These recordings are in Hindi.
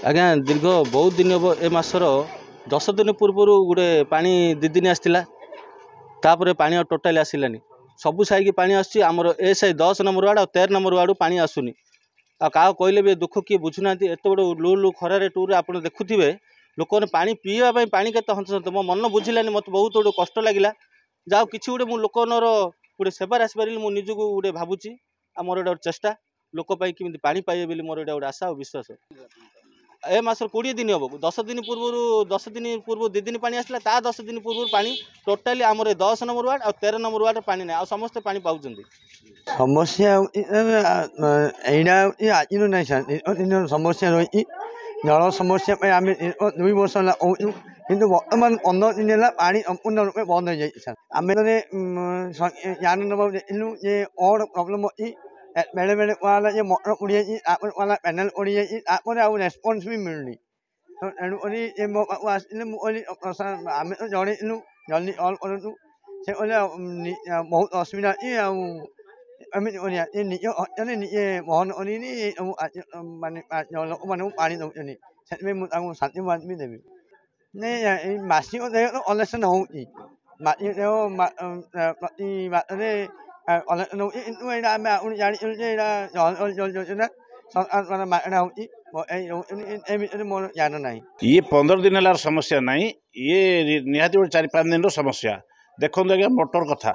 आज्ञा दीर्घ बहुत दिन हम ए मासर 10 दिन पूर्व गोटे पानी 2 दिन आसला तापर पानी टोटाली आसलानी सबू साइक पानी आमर ए साई 10 नंबर वार्ड और 13 नंबर वार्ड पानी आसुनी आ क्या कहले भी दुख किए बुझुना एत बड़ लू लू खरारे टूर आप देखुवे लोक मैंने पानी पीवाई पानी के हंस मो मन बुझिलानी मत बहुत गोटे कष्ट लगे जाओ कि गोटे मुझे लोकर गोटे सेवार आसपारि मुझे निजक गोटे भावुची आ मोर गोटे चेष्टा लोकपाई केमी पानी पाइबे बोली मोर गोटे आशा और विश्वास ए मासर 20 दिन हम 10 दिन पूर्व 2 दिन पानी आसला ता 10 दिन पूर्व पानी टोटाली आमर 10 नंबर वार्ड और 13 नंबर वार्ड पानी ना आ समस्त पानी पाँच समस्या ना समस्या रही जल समस्या आम 2 वर्ष किंतु बर्तमान 15 दिन है पानी संपूर्ण रूपे बंद हो जाए आम ज्ञान नवा ये और प्रॉब्लम अच्छी बेले बेले वाला ये मोटर उड़ी जाए वाला पैनल उड़ी जाए आउ रेस्पन्स भी मिलनी तेणुक आसले आम तो जनइलु जल्दी अल करूँ से बहुत असुविधा अच्छी निज हत्या निजे बहन कर लोक मान पानी दौरान से शांतिवाद भी देवी नहीं मासिक देह तो कलेक्शन होती प्रति बाटे कलेक्शन होती कितु आम जानी योजना सरकार मागणा होती मोर ज्ञान ना ये 15 दिन है समस्या नहीं ये निहाती गोटे 4-5 दिन समस्या देखो आज्ञा मोटर कथा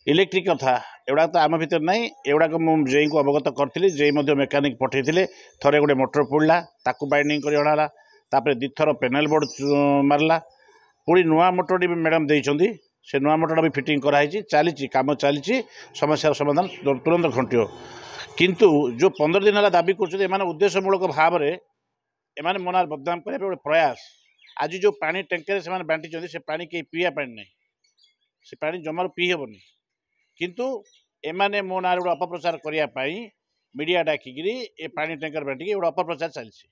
इलेक्ट्रिक कथा एवं तो आम भर ना एवं मुझे जेई को अवगत करी जेई मेकानिक पठे थे गोटे मोटर पोड़ा ताकू बाइंडिंग कर अणाला तापर 2 थर पेनाल बोर्ड मारला पुणी नुआ मोटर भी मैडम देइछंदी से नुआ मोटर भी फिटिंग कराई चली कम चली समस्या समाधान तुरंत घंटियो किंतु जो 15 दिन है दाबी कर उद्देश्यमूलक भाव में एम मना बदनाम करने गोटे प्रयास आज जो पानी टैंकर से बांटी से पानी कहीं पीवा पानी ना से पानी जमार पी हेबनी किंतु एमाने मो ना गोटे अपप्रचार करने मीडिया डाकिकी ए पानी टैंकर बांटिकी गोटे अपप्रचार चलती।